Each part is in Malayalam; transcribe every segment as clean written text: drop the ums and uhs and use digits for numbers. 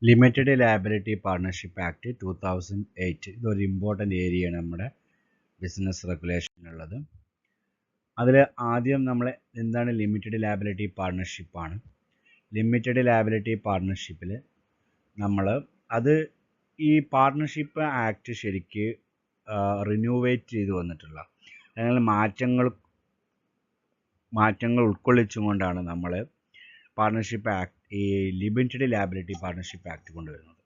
ലിമിറ്റഡ് ലയബിലിറ്റി പാർട്ണർഷിപ്പ് ആക്ട് 2008 ഇതൊരു ഇമ്പോർട്ടൻ്റ് ഏരിയയാണ് നമ്മുടെ ബിസിനസ് റെഗുലേഷനുള്ളത്. അതിൽ ആദ്യം നമ്മൾ എന്താണ് ലിമിറ്റഡ് ലയബിലിറ്റി പാർട്ണർഷിപ്പാണ്. ലിമിറ്റഡ് ലയബിലിറ്റി പാർട്ണർഷിപ്പിൽ നമ്മൾ അത് ഈ പാർട്ണർഷിപ്പ് ആക്ട് ശരിക്ക് റിന്യൂവേറ്റ് ചെയ്ത് വന്നിട്ടുള്ള അല്ലെങ്കിൽ മാറ്റങ്ങൾ ഉൾക്കൊള്ളിച്ചുകൊണ്ടാണ് നമ്മൾ പാർട്ണർഷിപ്പ് ആക്ട് ഈ ലിമിറ്റഡ് ലയബിലിറ്റി പാർട്ണർഷിപ്പ് ആക്ട് കൊണ്ടുവരുന്നത്.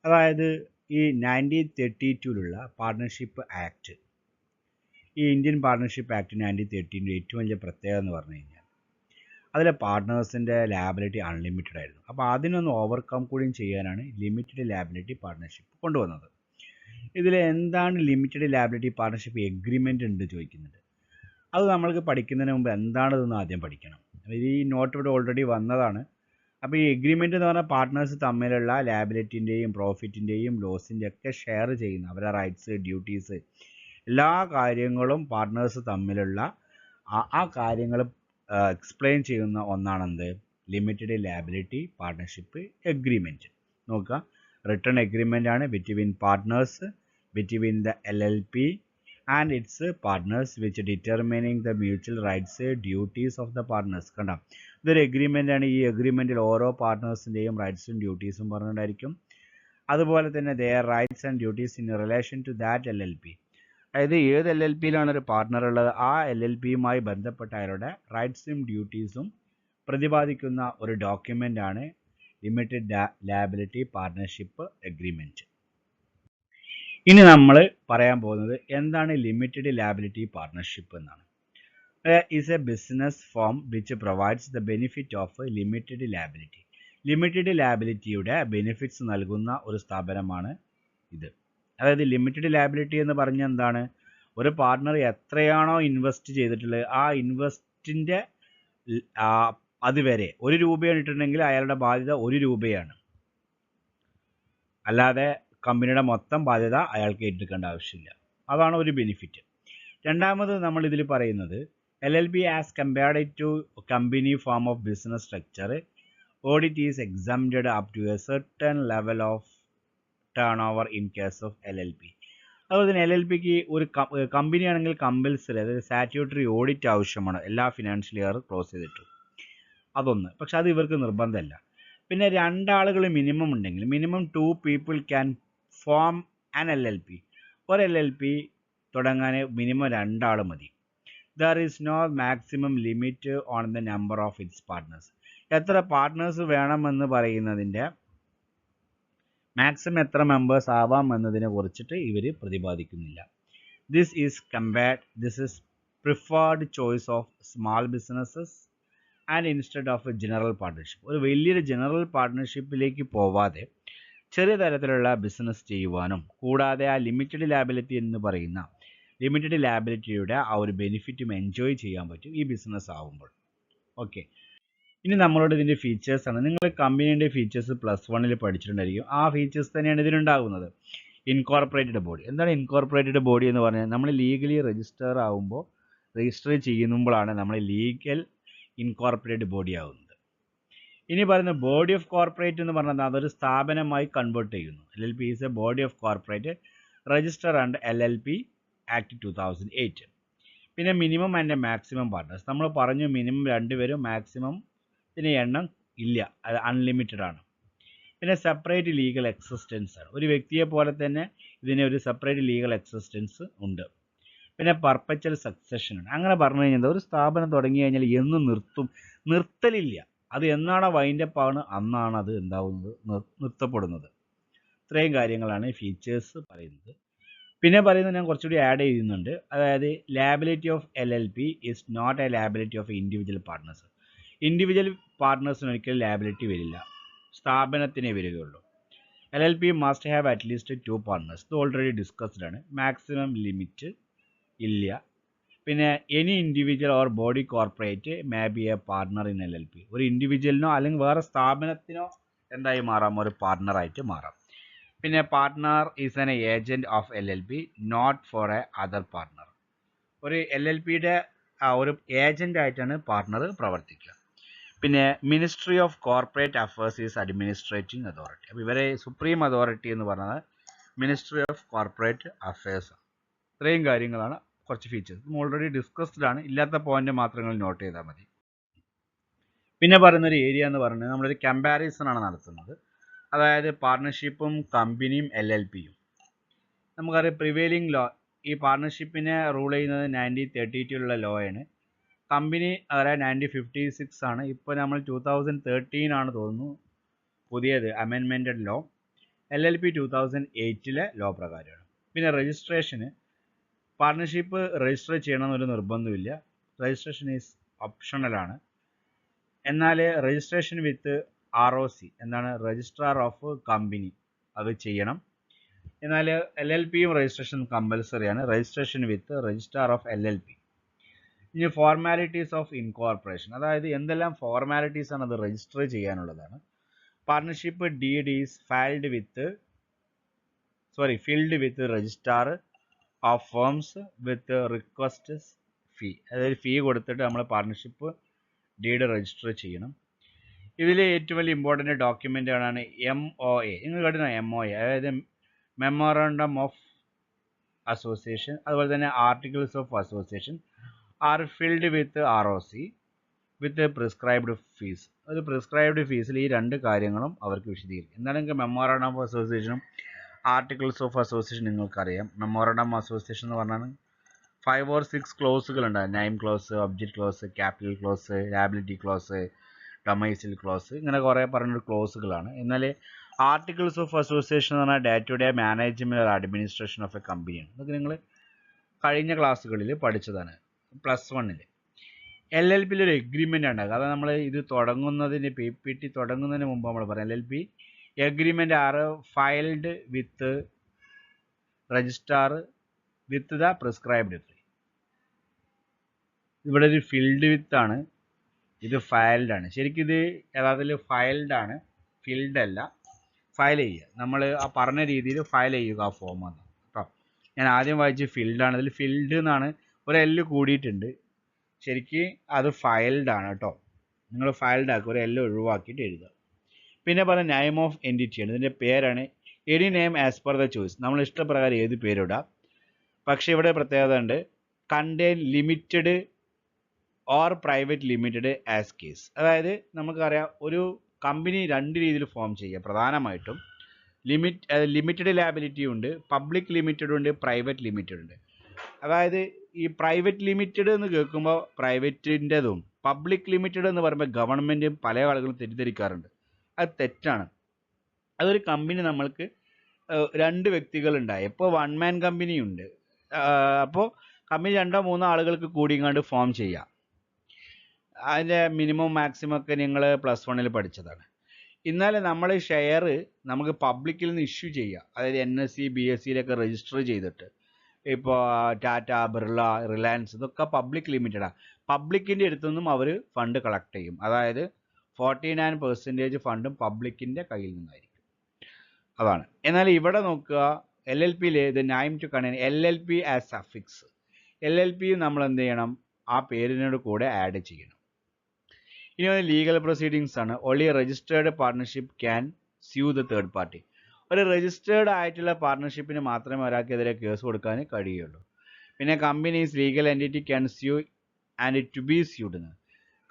അതായത് ഈ 1932 പാർട്ണർഷിപ്പ് ആക്ട്, ഈ ഇന്ത്യൻ പാർട്ണർഷിപ്പ് ആക്ട് 1913 ഏറ്റവും വലിയ പ്രത്യേകത എന്ന് പറഞ്ഞു കഴിഞ്ഞാൽ അതിലെ പാർട്ട്നേഴ്സിൻ്റെ ലയബിലിറ്റി അൺലിമിറ്റഡ് ആയിരുന്നു. അപ്പോൾ അതിനൊന്ന് ഓവർകം കൂടിയും ചെയ്യാനാണ് ലിമിറ്റഡ് ലയബിലിറ്റി പാർട്ണർഷിപ്പ് കൊണ്ടുവന്നത്. ഇതിൽ എന്താണ് ലിമിറ്റഡ് ലയബിലിറ്റി പാർട്ണർഷിപ്പ് എഗ്രിമെൻ്റ് ഉണ്ട് ചോദിക്കുന്നുണ്ട്. അത് നമ്മൾക്ക് പഠിക്കുന്നതിന് മുമ്പ് എന്താണിതെന്ന് ആദ്യം പഠിക്കണം. ഈ നോട്ട് ഇവിടെ ഓൾറെഡി വന്നതാണ്. അപ്പോൾ ഈ എഗ്രിമെൻ്റ് എന്ന് പറഞ്ഞാൽ പാർട്ട്നേഴ്സ് തമ്മിലുള്ള ലയബിലിറ്റിൻ്റെയും പ്രോഫിറ്റിൻ്റെയും ലോസിൻ്റെയും ഒക്കെ ഷെയർ ചെയ്യുന്ന അവരുടെ റൈറ്റ്സ്, ഡ്യൂട്ടീസ്, എല്ലാ കാര്യങ്ങളും പാർട്ട്നേഴ്സ് തമ്മിലുള്ള ആ കാര്യങ്ങൾ എക്സ്പ്ലെയിൻ ചെയ്യുന്ന ഒന്നാണെന്ത് ലിമിറ്റഡ് ലയബിലിറ്റി പാർട്ണർഷിപ്പ് എഗ്രിമെൻറ്റ്. നോക്കുക, റിട്ടേൺ എഗ്രിമെൻ്റ് ആണ് between partners, between the LLP and its partners which determining the mutual rights duties of the partners. കണ്ടോ, ഇതൊരു എഗ്രിമെൻ്റ് ആണ്. ഈ എഗ്രിമെൻറ്റിൽ ഓരോ പാർട്ട്നേഴ്സിൻ്റെയും റൈറ്റ്സും ഡ്യൂട്ടീസും പറഞ്ഞിട്ടുണ്ടായിരിക്കും. അതുപോലെ തന്നെ their rights and duties in relation to that LLP. അതായത് ഏത് LLPയിലാണ് ഒരു പാർട്ട്ണർ ഉള്ളത് ആ LLPയുമായി ബന്ധപ്പെട്ട അയാളുടെ റൈറ്റ്സും ഡ്യൂട്ടീസും പ്രതിപാദിക്കുന്ന ഒരു ഡോക്യുമെൻ്റ് ആണ് ലിമിറ്റഡ് ലയബിലിറ്റി പാർട്ണർഷിപ്പ് എഗ്രിമെൻറ്റ്. ഇനി നമ്മൾ പറയാൻ പോകുന്നത് എന്താണ് ലിമിറ്റഡ് ലയബിലിറ്റി പാർട്ണർഷിപ്പ് എന്നാണ്. Is a business form which provides the benefit of limited liability. Limited ലയബിലിറ്റിയുടെ ബെനിഫിറ്റ്സ് നൽകുന്ന ഒരു സ്ഥാപനമാണ് ഇത്. അതായത് ലിമിറ്റഡ് ലയബിലിറ്റി എന്ന് പറഞ്ഞാൽ എന്താണ്, ഒരു പാർട്ട്ണർ എത്രയാണോ ഇൻവെസ്റ്റ് ചെയ്തിട്ടുള്ളത് ആ ഇൻവെസ്റ്റിൻ്റെ അതുവരെ 1 രൂപയാണ് ഇട്ടിട്ടുണ്ടെങ്കിൽ അയാളുടെ ബാധ്യത 1 രൂപയാണ്, അല്ലാതെ കമ്പനിയുടെ മൊത്തം ബാധ്യത അയാൾക്ക് ഏറ്റെടുക്കേണ്ട ആവശ്യമില്ല. അതാണ് ഒരു ബെനിഫിറ്റ്. രണ്ടാമത് നമ്മൾ ഇതിൽ പറയുന്നത് LLP as compared to company form of business structure audit is exempted up to a certain level of turnover in case of LLP. അതുപോലെ തന്നെ LLPക്ക് ഒരു കമ്പനി ആണെങ്കിൽ കമ്പൽസറി, അതായത് സ്റ്റാറ്റ്യൂട്ടറി ഓഡിറ്റ് ആവശ്യമാണ് എല്ലാ ഫിനാൻഷ്യൽ ഇയർ ക്ലോസ് ചെയ്തിട്ടും. അതൊന്ന്. പക്ഷെ അത് ഇവർക്ക് നിർബന്ധമല്ല. പിന്നെ 2 ആളുകൾ മിനിമം ഉണ്ടെങ്കിൽ minimum 2 people can form an LLP. ഒരു LLP തുടങ്ങാൻ മിനിമം 2 ആൾ മതി. There is no maximum limit on the number of its partners. എത്ര പാർട്ട്നേഴ്സ് വേണമെന്ന് പറയുന്നതിൻ്റെ മാക്സിമം എത്ര മെമ്പേഴ്സ് ആവാം എന്നതിനെ കുറിച്ചിട്ട് ഇവർ പ്രതിപാദിക്കുന്നില്ല. This is preferred choice of small businesses and instead of a general partnership. ഒരു വലിയൊരു ജനറൽ പാർട്ട്ണർഷിപ്പിലേക്ക് പോവാതെ ചെറിയ തരത്തിലുള്ള ബിസിനസ് ചെയ്യുവാനും കൂടാതെ ആ ലിമിറ്റഡ് ലയബിലിറ്റി എന്ന് പറയുന്ന ലിമിറ്റഡ് ലയബിലിറ്റിയുടെ ആ ഒരു ബെനിഫിറ്റും എൻജോയ് ചെയ്യാൻ പറ്റും ഈ ബിസിനസ് ആവുമ്പോൾ. ഓക്കെ, ഇനി നമ്മളോട് ഇതിൻ്റെ ഫീച്ചേഴ്സാണ്. നിങ്ങൾ കമ്പനീൻ്റെ ഫീച്ചേഴ്സ് +1 പഠിച്ചിട്ടുണ്ടായിരിക്കും. ആ ഫീച്ചേഴ്സ് തന്നെയാണ് ഇതിനുണ്ടാകുന്നത്. Incorporated body. എന്താണ് ഇൻകോർപ്പറേറ്റഡ് ബോഡി എന്ന് പറഞ്ഞാൽ നമ്മൾ ലീഗലി രജിസ്റ്റർ ചെയ്യുമ്പോഴാണ് നമ്മൾ ലീഗൽ ഇൻകോർപ്പറേറ്റഡ് ബോഡി ആകുന്നത്. ഇനി പറയുന്ന ബോഡി ഓഫ് കോർപ്പറേറ്റ് എന്ന് പറഞ്ഞാൽ അതൊരു സ്ഥാപനമായി കൺവേർട്ട് ചെയ്യുന്നു. LLP is A body of corporate register under LLP act 2008. പിന്നെ മിനിമം ആൻഡ് മാക്സിമം പാർട്ട്നേഴ്സ് നമ്മൾ പറഞ്ഞു. മിനിമം 2 പേരും, മാക്സിമം ഇതിന് എണ്ണം ഇല്ല, അത് അൺലിമിറ്റഡ് ആണ്. പിന്നെ സെപ്പറേറ്റ് ലീഗൽ എക്സിസ്റ്റൻസ് ആണ്. ഒരു വ്യക്തിയെ പോലെ തന്നെ ഇതിന് ഒരു സെപ്പറേറ്റ് ലീഗൽ എക്സിസ്റ്റൻസ് ഉണ്ട്. പിന്നെ പെർപ്പച്വൽ സക്സഷൻ ആണ്. അങ്ങനെ പറഞ്ഞു കഴിഞ്ഞാൽ ഒരു സ്ഥാപനം തുടങ്ങി കഴിഞ്ഞാൽ എന്നും നിർത്തലില്ല. അത് എന്നാണോ വൈൻഡപ്പ് ആണ് അന്നാണ് അത് എന്താവുന്നത്, നിർത്തപ്പെടുന്നത്. ഇത്രയും കാര്യങ്ങളാണ് ഫീച്ചേഴ്സ് പറയുന്നത്. പിന്നെ പറയുന്നത് ഞാൻ കുറച്ചുകൂടി ആഡ് ചെയ്യുന്നുണ്ട്. അതായത് liability of LLP is not a liability of individual partners. Individual പാർട്ട്നേഴ്സിന് ഒരിക്കലും ലയബിലിറ്റി വരില്ല, സ്ഥാപനത്തിനേ വരികയുള്ളൂ. LLP must have at least 2 partners. ഇത് ഓൾറെഡി ഡിസ്കസ്ഡ് ആണ്. മാക്സിമം ലിമിറ്റ് ഇല്ല. പിന്നെ any individual or body corporate may be a partner in LLP. ഒരു ഇൻഡിവിജ്വലിനോ അല്ലെങ്കിൽ വേറെ സ്ഥാപനത്തിനോ എന്തായി മാറാം, ഒരു പാർട്ട്ണറായിട്ട് മാറാം. പിന്നെ partner is an agent of LLP not for a other partner. ഒരു LLPയുടെ ഒരു ഏജൻ്റ് ആയിട്ടാണ് പാർട്ട്ണർ പ്രവർത്തിക്കുക. പിന്നെ ministry of corporate affairs is administrating authority. അപ്പോൾ ഇവരെ സുപ്രീം അതോറിറ്റി എന്ന് പറയുന്നത് മിനിസ്ട്രി ഓഫ് കോർപ്പറേറ്റ് അഫയേഴ്സ്. ഇത്രയും കാര്യങ്ങളാണ് കുറച്ച് ഫീച്ചേഴ്സ്. ഓൾറെഡി ഡിസ്കസ്ഡ് ആണ്, ഇല്ലാത്ത പോയിന്റ് മാത്രങ്ങൾ നോട്ട് ചെയ്താൽ മതി. പിന്നെ പറയുന്നൊരു ഏരിയ എന്ന് പറയുന്നത് നമ്മളൊരു കമ്പാരിസൺ ആണ് നടത്തുന്നത്. അതായത് പാർട്ണർഷിപ്പും കമ്പനിയും LLPയും. നമുക്കറിയാം പ്രിവെയിലിംഗ് ലോ, ഈ പാർട്ണർഷിപ്പിനെ റൂൾ ചെയ്യുന്നത് 1932 ലോ ആണ്. കമ്പനി അതായത് 1956 ആണ്. ഇപ്പോൾ നമ്മൾ 2013 ആണ് തോന്നുന്നു പുതിയത് അമെൻമെൻറ്റഡ് ലോ. LLP 2008 ലോ പ്രകാരമാണ്. പിന്നെ രജിസ്ട്രേഷന് പാർട്ണർഷിപ്പ് രജിസ്റ്റർ ചെയ്യണമെന്നൊരു നിർബന്ധമില്ല. രജിസ്ട്രേഷൻ ഈസ് ഓപ്ഷണലാണ്. എന്നാൽ രജിസ്ട്രേഷൻ വിത്ത് ROC എന്താണ് രജിസ്ട്രാർ ഓഫ് കമ്പനി അത് ചെയ്യണം. എന്നാൽ LLPയും രജിസ്ട്രേഷൻ കമ്പൽസറിയാണ്. Registration with registrar of LLP. ഇനി ഫോർമാലിറ്റീസ് ഓഫ് ഇൻകോർപ്പറേഷൻ, അതായത് എന്തെല്ലാം ഫോർമാലിറ്റീസ് ആണ് അത് രജിസ്റ്റർ ചെയ്യാനുള്ളതാണ്. Partnership deed is filed with registrar of firms with request fee. അതായത് ഫീ കൊടുത്തിട്ട് നമ്മൾ പാർട്ണർഷിപ്പ് ഡീഡ് രജിസ്റ്റർ ചെയ്യണം. ഇതിൽ ഏറ്റവും വലിയ ഇമ്പോർട്ടൻ്റ് ഡോക്യുമെൻ്റ് ആണ് MOA. നിങ്ങൾ കേട്ടോ MOA, അതായത് മെമ്മോറാണ്ടം ഓഫ് അസോസിയേഷൻ. അതുപോലെ തന്നെ articles of association are filed with ROC with prescribed fees. ഒരു പ്രിസ്ക്രൈബ്ഡ് ഫീസിൽ ഈ രണ്ട് കാര്യങ്ങളും അവർക്ക് വിശദീകരിക്കും. എന്താണെങ്കിൽ മെമ്മോറാണ്ടം ഓഫ് അസോസിയേഷനും ആർട്ടിക്കിൾസ് ഓഫ് അസോസിയേഷൻ നിങ്ങൾക്കറിയാം. മെമ്മോറാണ്ടം അസോസിയേഷൻ എന്ന് പറഞ്ഞാൽ 5 or 6 ക്ലോസുകൾ ഉണ്ടാകും. Name clause, object clause, capital clause, liability clause, domicile clause, ഇങ്ങനെ കുറേ പറഞ്ഞൊരു ക്ലോസുകളാണ്. എന്നാൽ ആർട്ടിക്കിൾസ് ഓഫ് അസോസിയേഷൻ എന്ന് പറഞ്ഞാൽ day to day management or administration of a കമ്പനിയാണ്. ഇതൊക്കെ നിങ്ങൾ കഴിഞ്ഞ ക്ലാസ്സുകളിൽ പഠിച്ചതാണ് +1. LLPയിൽ ഒരു എഗ്രിമെൻ്റ് ഉണ്ടാകുക. അതാണ് നമ്മൾ ഇത് തുടങ്ങുന്നതിന് PPT തുടങ്ങുന്നതിന് മുമ്പ് നമ്മൾ പറയാം. LLP agreement are filed with registrar with the prescribed fee. ഇവിടെ ഒരു ഫിൽഡ് വിത്ത് ആണ്, ഇത് ഫയൽഡ് ആണ്. ശരിക്കും ഇത് യഥാർത്ഥത്തിൽ ഫയൽഡ് ആണ്, ഫിൽഡ് അല്ല. ഫയൽ ചെയ്യുക, നമ്മൾ ആ പറഞ്ഞ രീതിയിൽ ഫയൽ ചെയ്യുക ആ ഫോമാണ് കേട്ടോ. ഞാൻ ആദ്യം വായിച്ച് ഫിൽഡ് ആണ്, ഇതിൽ ഫിൽഡ് എന്നാണ് ഒരു L കൂടിയിട്ടുണ്ട്. ശരിക്കും അത് ഫയൽഡ് ആണ് കേട്ടോ. നിങ്ങൾ ഫയൽഡ് ആക്കുക, ഒരു L ഒഴിവാക്കിയിട്ട് എഴുതുക. പിന്നെ പറഞ്ഞ നെയിം ഓഫ് എൻറ്റിറ്റിയാണ്, ഇതിൻ്റെ പേരാണ്. Any name as per the choice, നമ്മൾ ഇഷ്ടപ്രകാരം ഏത് പേരിടാം. പക്ഷേ ഇവിടെ പ്രത്യേകത ഉണ്ട്, contain limited or private limited as case. അതായത് നമുക്കറിയാം ഒരു കമ്പനി രണ്ട് രീതിയിൽ ഫോം ചെയ്യുക. പ്രധാനമായിട്ടും ലിമിറ്റഡ് ലാബിലിറ്റി ഉണ്ട്, പബ്ലിക് ലിമിറ്റഡ് ഉണ്ട്, പ്രൈവറ്റ് ലിമിറ്റഡ് ഉണ്ട്. അതായത് ഈ പ്രൈവറ്റ് ലിമിറ്റഡ് എന്ന് കേൾക്കുമ്പോൾ പ്രൈവറ്റിൻ്റെതും പബ്ലിക് ലിമിറ്റഡ് എന്ന് പറയുമ്പോൾ ഗവൺമെൻറ്റും പല ആളുകളും തെറ്റിദ്ധരിക്കാറുണ്ട്. അത് തെറ്റാണ്. അതൊരു കമ്പനി നമ്മൾക്ക് രണ്ട് വ്യക്തികളുണ്ടായി, ഇപ്പോൾ വൺ മാൻ കമ്പനി ഉണ്ട്. അപ്പോൾ കമ്പനി 2-3 ആളുകൾക്ക് കൂടിങ്ങാണ്ട് ഫോം ചെയ്യാം. അതിൻ്റെ മിനിമം മാക്സിമം ഒക്കെ നിങ്ങൾ +1 പഠിച്ചതാണ്. എന്നാൽ നമ്മൾ ഷെയർ നമുക്ക് പബ്ലിക്കിൽ നിന്ന് ഇഷ്യൂ ചെയ്യാം. അതായത് NSE BSEയിലൊക്കെ രജിസ്റ്റർ ചെയ്തിട്ട്, ഇപ്പോൾ ടാറ്റ, ബിർള, റിലയൻസ് ഇതൊക്കെ പബ്ലിക് ലിമിറ്റഡാണ്. പബ്ലിക്കിൻ്റെ അടുത്തുനിന്നും അവർ ഫണ്ട് കളക്ട് ചെയ്യും. അതായത് 49% ഫണ്ടും പബ്ലിക്കിൻ്റെ കയ്യിൽ നിന്നായിരിക്കും. അതാണ്. എന്നാൽ ഇവിടെ നോക്കുക, LLPയിൽ ഇത് name to contain LLP as suffix. LLP നമ്മൾ എന്ത് ചെയ്യണം, ആ പേരിനോട് കൂടെ ആഡ് ചെയ്യണം. ഇനി ലീഗൽ പ്രൊസീഡിങ്സ് ആണ്. Only registered partnership can sue the third party. ഒരു രജിസ്റ്റേർഡ് ആയിട്ടുള്ള പാർട്ണർഷിപ്പിന് മാത്രമേ ഒരാൾക്കെതിരെ കേസ് കൊടുക്കാൻ കഴിയുള്ളൂ. പിന്നെ companies legal entity can sue and to be sued എന്ന്.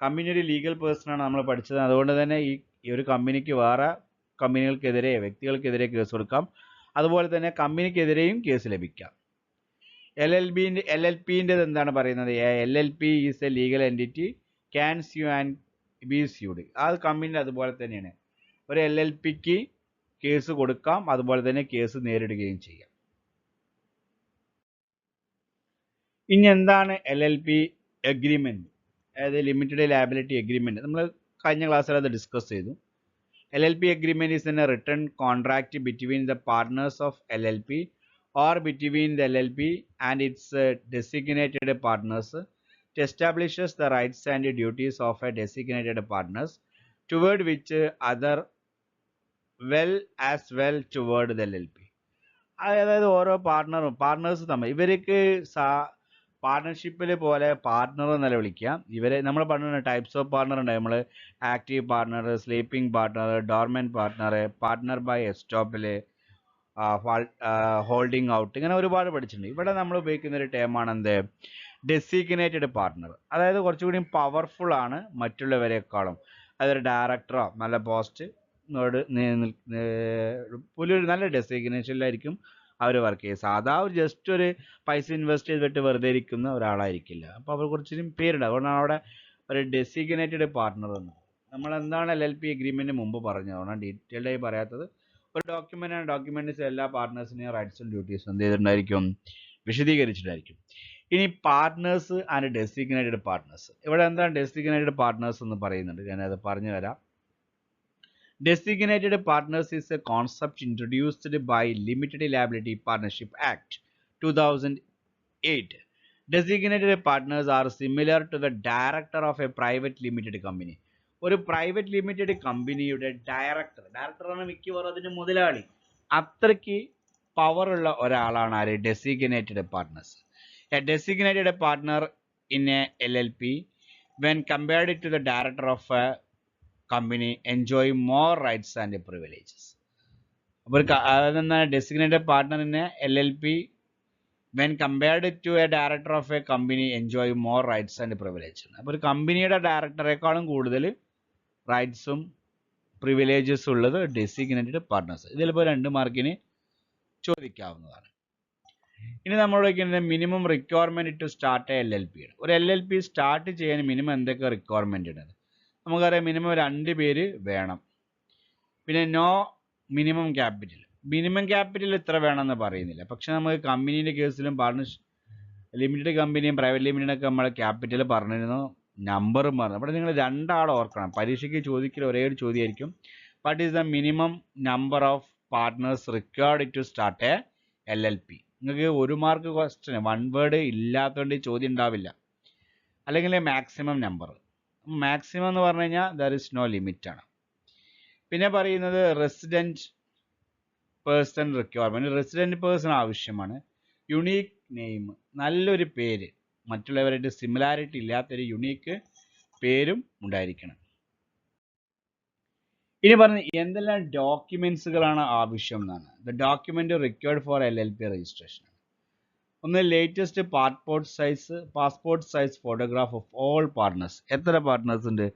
കമ്പനി ഒരു ലീഗൽ പേഴ്സണാണ് നമ്മൾ പഠിച്ചത്. അതുകൊണ്ട് തന്നെ ഈ ഒരു കമ്പനിക്ക് വേറെ കമ്പനികൾക്കെതിരെ, വ്യക്തികൾക്കെതിരെ കേസ് കൊടുക്കാം. അതുപോലെ തന്നെ കമ്പനിക്കെതിരെയും കേസ് ലഭിക്കാം. LLPൻ്റെത് എന്താണ് പറയുന്നത്? LLP is A legal entity can sue and B SUD. ആ കമ്പനി അതുപോലെ തന്നെയാണ്. ഒരു LLPക്ക് കേസ് കൊടുക്കാം, അതുപോലെ തന്നെ കേസ് നേരിടുകയും ചെയ്യാം. ഇനി എന്താണ് LLP എഗ്രിമെൻറ്റ്, അതായത് ലിമിറ്റഡ് ലയബിലിറ്റി എഗ്രിമെൻറ്റ്? നമ്മൾ കഴിഞ്ഞ ക്ലാസ്സിൽ അത് ഡിസ്കസ് ചെയ്തു. LLP agreement is a written contract between the partners of LLP or between the LLP and its designated partners to establishes the rights and duties of a designated partners toward which other well toward the LLP. അതായത് ഓരോ പാർട്ട്നേഴ്സ് തമ്മിൽ ഇവർക്ക് പാർട്ണർഷിപ്പിൽ പോലെ പാർട്ണർ എന്നല്ല വിളിക്കുക ഇവരെ. നമ്മൾ പറഞ്ഞ ടൈപ്സ് ഓഫ് പാർട്ണർ ഉണ്ട്. നമ്മൾ active partner, sleeping partner, dormant partner, partner by estoppel, holding out, ഇങ്ങനെ ഒരുപാട് പഠിച്ചിട്ടുണ്ട്. ഇവിടെ നമ്മൾ ഉപയോഗിക്കുന്ന ഒരു ടേമാണ് എന്ത്, ഡെസിഗ്നേറ്റഡ് പാർട്ണർ. അതായത് കുറച്ചുകൂടി പവർഫുൾ ആണ് മറ്റുള്ളവരെക്കാളും. അതൊരു ഡയറക്ടറോ നല്ല പോസ്റ്റ് പുതിയൊരു നല്ല ഡെസിഗ്നേഷനിലായിരിക്കും അവർ വർക്ക് ചെയ്യുക. സാധാ ഒരു ജസ്റ്റ് ഒരു പൈസ ഇൻവെസ്റ്റ് ചെയ്തിട്ട് വെറുതെ ഇരിക്കുന്ന ഒരാളായിരിക്കില്ല. അപ്പോൾ അവർ കുറച്ചും പേരുണ്ട്. അതുകൊണ്ടാണ് അവിടെ ഒരു ഡെസിഗ്നേറ്റഡ് പാർട്ണർ എന്ന്. നമ്മൾ എന്താണ് LLP എഗ്രിമെൻറ്റ് മുമ്പ് പറഞ്ഞത്, അതുകൊണ്ടാണ് ഡീറ്റെയിൽഡായി പറയാത്തത്. ഒരു ഡോക്യുമെൻ്റ് ആണ്. ഡോക്യുമെൻറ്റ്സ് എല്ലാ പാർട്ട്നേഴ്സിനെയും റൈറ്റ്സും ഡ്യൂട്ടീസും എന്ത് ചെയ്തിട്ടുണ്ടായിരിക്കും, വിശദീകരിച്ചിട്ടായിരിക്കും. ഇനി പാർട്ട്നേഴ്സ് ആൻഡ് ഡെസിഗ്നേറ്റഡ് പാർട്ട്നേഴ്സ്. ഇവിടെ എന്താണ് ഡെസിഗ്നേറ്റഡ് പാർട്ട്നേഴ്സ് എന്ന് പറയുന്നുണ്ട്, ഞാനത് പറഞ്ഞു തരാം. Designated partners is a concept introduced by Limited Liability Partnership Act 2008. Designated partners are similar to the director of a private limited company. ഒരു പ്രൈവറ്റ് ലിമിറ്റഡ് കമ്പനിയുടെ ഡയറക്ടറാണ് മിക്കവാറും അതിൻ്റെ മുതലാളി. അത്രയ്ക്ക് പവറുള്ള ഒരാളാണ് ആര്, designated partners. A designated partner in a LLP when compared to the director of a company enjoy more rights and privileges. അപ്പോൾ അതെന്താണ്, designated പാർട്ട്ണറിനെ LLP when compared to a director of a company enjoy more rights and privileges. അപ്പോൾ ഒരു കമ്പനിയുടെ ഡയറക്ടറെക്കാളും കൂടുതൽ റൈറ്റ്സും പ്രിവിലേജസും ഉള്ളത് ഡെസിഗ്നേറ്റഡ് പാർട്ട്നേഴ്സ്. ഇതിലിപ്പോൾ 2 മാർക്കിന് ചോദിക്കാവുന്നതാണ്. ഇനി നമ്മൾ വയ്ക്കുന്നത് minimum requirement to start a LLP ആണ്. ഒരു LLP സ്റ്റാർട്ട് ചെയ്യാൻ മിനിമം എന്തൊക്കെ റിക്വയർമെൻറ്റ് ഉണ്ട്? നമുക്കറിയാം മിനിമം 2 പേര് വേണം. പിന്നെ no minimum capital. Minimum capital ഇത്ര വേണമെന്ന് പറയുന്നില്ല. പക്ഷെ നമുക്ക് കമ്പനീൻ്റെ കേസിലും പാർട്ണർഷിപ്പ് ലിമിറ്റഡ് കമ്പനിയും പ്രൈവറ്റ് ലിമിറ്റഡൊക്കെ നമ്മൾ ക്യാപിറ്റൽ പറഞ്ഞിരുന്നു, നമ്പറും പറഞ്ഞു. അവിടെ നിങ്ങൾ 2 ആൾ ഓർക്കണം. പരീക്ഷയ്ക്ക് ചോദിക്കുന്ന ഒരേ ഒരു ചോദ്യമായിരിക്കും, what is the minimum number of partners required to start a LLP. നിങ്ങൾക്ക് 1 മാർക്ക് ക്വസ്റ്റ്യൻ 1 വേർഡ് ഇല്ലാത്തതുകൊണ്ട് ചോദ്യം ഉണ്ടാവില്ല. അല്ലെങ്കിൽ മാക്സിമം നമ്പർ. മാക്സിമം എന്ന് പറഞ്ഞു കഴിഞ്ഞാൽ ദർ ഇസ് നോ ലിമിറ്റ് ആണ്. പിന്നെ പറയുന്നത് resident person requirement. Resident person ആവശ്യമാണ്. യുണീക്ക് നെയിം, നല്ലൊരു പേര്, മറ്റുള്ളവരായിട്ട് സിമിലാരിറ്റി ഇല്ലാത്തൊരു യുണീക്ക് പേരും ഉണ്ടായിരിക്കണം. ഇനി പറഞ്ഞ് എന്തെല്ലാം ഡോക്യുമെൻസുകളാണ് ആവശ്യം എന്നാണ്. The document required for LLP registration. ഒന്ന് latest passport size photograph of all partners. എത്ര പാർട്ട്നേഴ്സ് ഉണ്ട്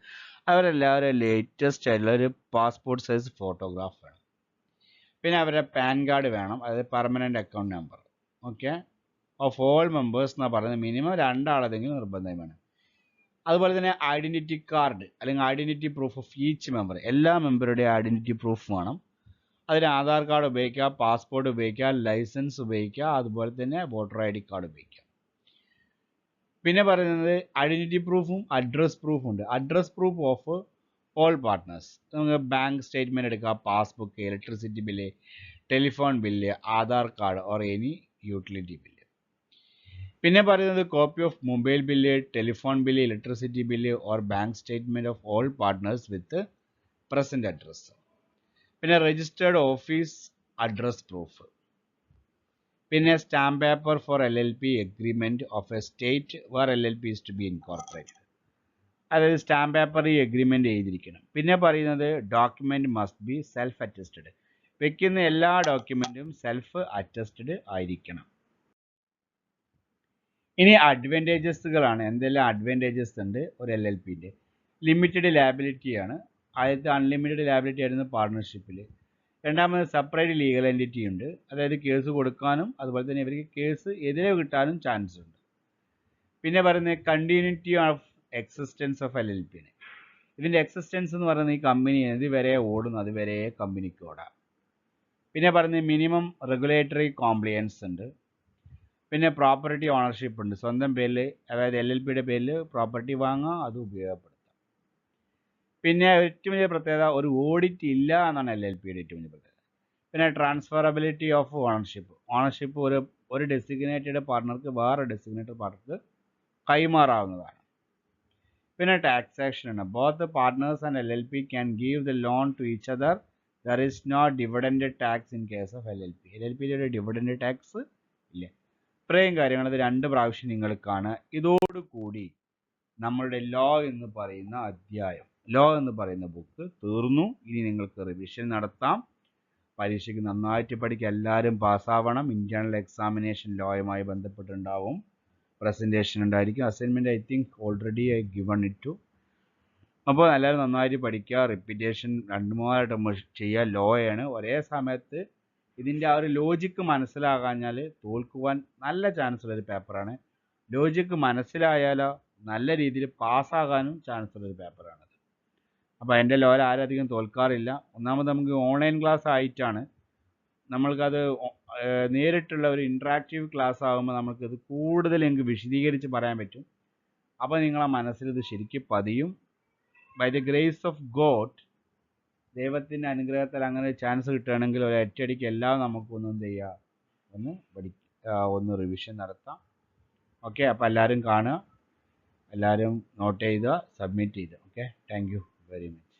അവരെല്ലാവരും ലേറ്റസ്റ്റ് ആയിട്ടുള്ള ഒരു പാസ്പോർട്ട് സൈസ് ഫോട്ടോഗ്രാഫ് വേണം. പിന്നെ അവരുടെ പാൻ കാർഡ് വേണം, അതായത് permanent account number. Okay, of all members എന്നാണ് പറയുന്നത്. മിനിമം 2 ആളെങ്കിലും നിർബന്ധം വേണം. അതുപോലെ തന്നെ ഐഡൻറ്റിറ്റി കാർഡ് അല്ലെങ്കിൽ identity proof of each member. എല്ലാ മെമ്പറുടെയും ഐഡൻറ്റിറ്റി പ്രൂഫ് വേണം. അതിന് ആധാർ കാർഡ് ഉപയോഗിക്കുക, പാസ്പോർട്ട് ഉപയോഗിക്കുക, ലൈസൻസ് ഉപയോഗിക്കുക, അതുപോലെ തന്നെ വോട്ടർ ID കാർഡ് ഉപയോഗിക്കുക. പിന്നെ പറയുന്നത് ഐഡൻറ്റിറ്റി പ്രൂഫും അഡ്രസ് പ്രൂഫും ഉണ്ട്. Address proof of all partners. നമുക്ക് ബാങ്ക് സ്റ്റേറ്റ്മെൻറ്റ് എടുക്കുക, passbook, electricity bill, telephone bill, Aadhaar card or any utility bill. പിന്നെ പറയുന്നത് copy of mobile bill, telephone bill, electricity bill or bank statement of all partners with present address. പിന്നെ രജിസ്റ്റേർഡ് ഓഫീസ് അഡ്രസ് പ്രൂഫ്. പിന്നെ stamp paper for LLP agreement of a state where LLP is to be incorporated. അതായത് സ്റ്റാമ്പ് പേപ്പർ ഈ എഗ്രിമെൻ്റ് എഴുതിയിരിക്കണം. പിന്നെ പറയുന്നത് document must be self attested. വെക്കുന്ന എല്ലാ ഡോക്യുമെൻറ്റും സെൽഫ് അറ്റസ്റ്റഡ് ആയിരിക്കണം. ഇനി അഡ്വാൻറ്റേജസുകളാണ്. എന്തെല്ലാം അഡ്വാൻറ്റേജസ് ഉണ്ട് ഒരു LLPൻ്റെ? ലിമിറ്റഡ് ലാബിലിറ്റിയാണ്. ആദ്യത്തെ അൺലിമിറ്റഡ് ലാബിലിറ്റി ആയിരുന്നു പാർട്ണർഷിപ്പിൽ. രണ്ടാമത് സെപ്പറേറ്റ് ലീഗൽ എൻറ്റിറ്റി ഉണ്ട്, അതായത് കേസ് കൊടുക്കാനും അതുപോലെ തന്നെ ഇവർക്ക് കേസ് എതിരെ കിട്ടാനും ചാൻസ് ഉണ്ട്. പിന്നെ പറയുന്നത് കണ്ടിന്യൂറ്റി ഓഫ് എക്സിസ്റ്റൻസ് ഓഫ് LLPന്. ഇതിൻ്റെ എക്സിസ്റ്റൻസ് എന്ന് പറയുന്നത് ഈ കമ്പനി ഇതുവരെ ഓടുന്നു അതുവരെ കമ്പനിക്ക് ഓടാം. പിന്നെ പറയുന്നത് മിനിമം റെഗുലേറ്ററി കോംപ്ലിയൻസ് ഉണ്ട്. പിന്നെ പ്രോപ്പർട്ടി ഓണർഷിപ്പ് ഉണ്ട്. സ്വന്തം പേരിൽ, അതായത് LLPയുടെ പേരിൽ പ്രോപ്പർട്ടി വാങ്ങാം, അത് ഉപയോഗപ്പെടുത്താം. പിന്നെ ഏറ്റവും വലിയ പ്രത്യേകത, ഒരു ഓഡിറ്റ് ഇല്ല എന്നാണ് LLPയുടെ ഏറ്റവും വലിയ പ്രത്യേകത. പിന്നെ ട്രാൻസ്ഫറബിലിറ്റി ഓഫ് ഓണർഷിപ്പ് ഒരു ഡെസിഗ്നേറ്റഡ് പാർട്ണർക്ക് വേറെ ഡെസിഗ്നേറ്റഡ് പാർട്ണർക്ക് കൈമാറാവുന്നതാണ്. പിന്നെ ടാക്സേഷൻ ആണ്. Both partners and LLP can give the loan to each other. There is no dividend tax in case of LLP. LLPയുടെ ഡിവിഡൻഡ് ടാക്സ് ഇല്ല. ഇത്രയും കാര്യങ്ങൾ ഇത് 2 പ്രാവശ്യം നിങ്ങൾ കാണുക. ഇതോടുകൂടി നമ്മളുടെ ലോ എന്ന് പറയുന്ന അധ്യായം, ലോ എന്ന് പറയുന്ന ബുക്ക് തീർന്നു. ഇനി നിങ്ങൾക്ക് റിവിഷൻ നടത്താം. പരീക്ഷയ്ക്ക് നന്നായിട്ട് പഠിക്കുക. എല്ലാവരും പാസ്സാവണം. ഇന്റേണൽ എക്സാമിനേഷൻ ലോയുമായി ബന്ധപ്പെട്ടുണ്ടാവും. പ്രസൻറ്റേഷൻ ഉണ്ടായിരിക്കും. Assignment I think already I given it to. അപ്പോൾ എല്ലാവരും നന്നായിട്ട് പഠിക്കുക. റിപ്പീറ്റേഷൻ 2-3 ടൈം ചെയ്യുക. ലോയാണ്. ഒരേ സമയത്ത് ഇതിൻ്റെ ആ ഒരു ലോജിക്ക് മനസ്സിലാകാഞ്ഞാൽ തോൽക്കുവാൻ നല്ല ചാൻസ് ഉള്ളൊരു പേപ്പറാണ്. ലോജിക്ക് മനസ്സിലായാലോ നല്ല രീതിയിൽ പാസ്സാകാനും ചാൻസ് ഉള്ളൊരു പേപ്പറാണത്. അപ്പോൾ എൻ്റെ ലോയിൽ ആരും അധികം തോൽക്കാറില്ല. ഒന്നാമത് നമുക്ക് ഓൺലൈൻ ക്ലാസ് ആയിട്ടാണ്. നമ്മൾക്കത് നേരിട്ടുള്ള ഒരു ഇൻട്രാക്റ്റീവ് ക്ലാസ് ആകുമ്പോൾ നമുക്കിത് കൂടുതൽ എനിക്ക് വിശദീകരിച്ച് പറയാൻ പറ്റും. അപ്പോൾ നിങ്ങളെ മനസ്സിൽ ഇത് ശരിക്കും പതിയും. By the grace of God, ദൈവത്തിൻ്റെ അനുഗ്രഹത്തിൽ അങ്ങനെ ചാൻസ് കിട്ടുകയാണെങ്കിൽ ഒരു ഒറ്റയടിക്ക് എല്ലാം നമുക്കൊന്ന് എന്ത് ചെയ്യുക, ഒന്ന് റിവിഷൻ നടത്താം. ഓക്കെ, അപ്പോൾ എല്ലാവരും കാണുക, എല്ലാവരും നോട്ട് ചെയ്യുക, സബ്മിറ്റ് ചെയ്യുക. Okay, thank you very much.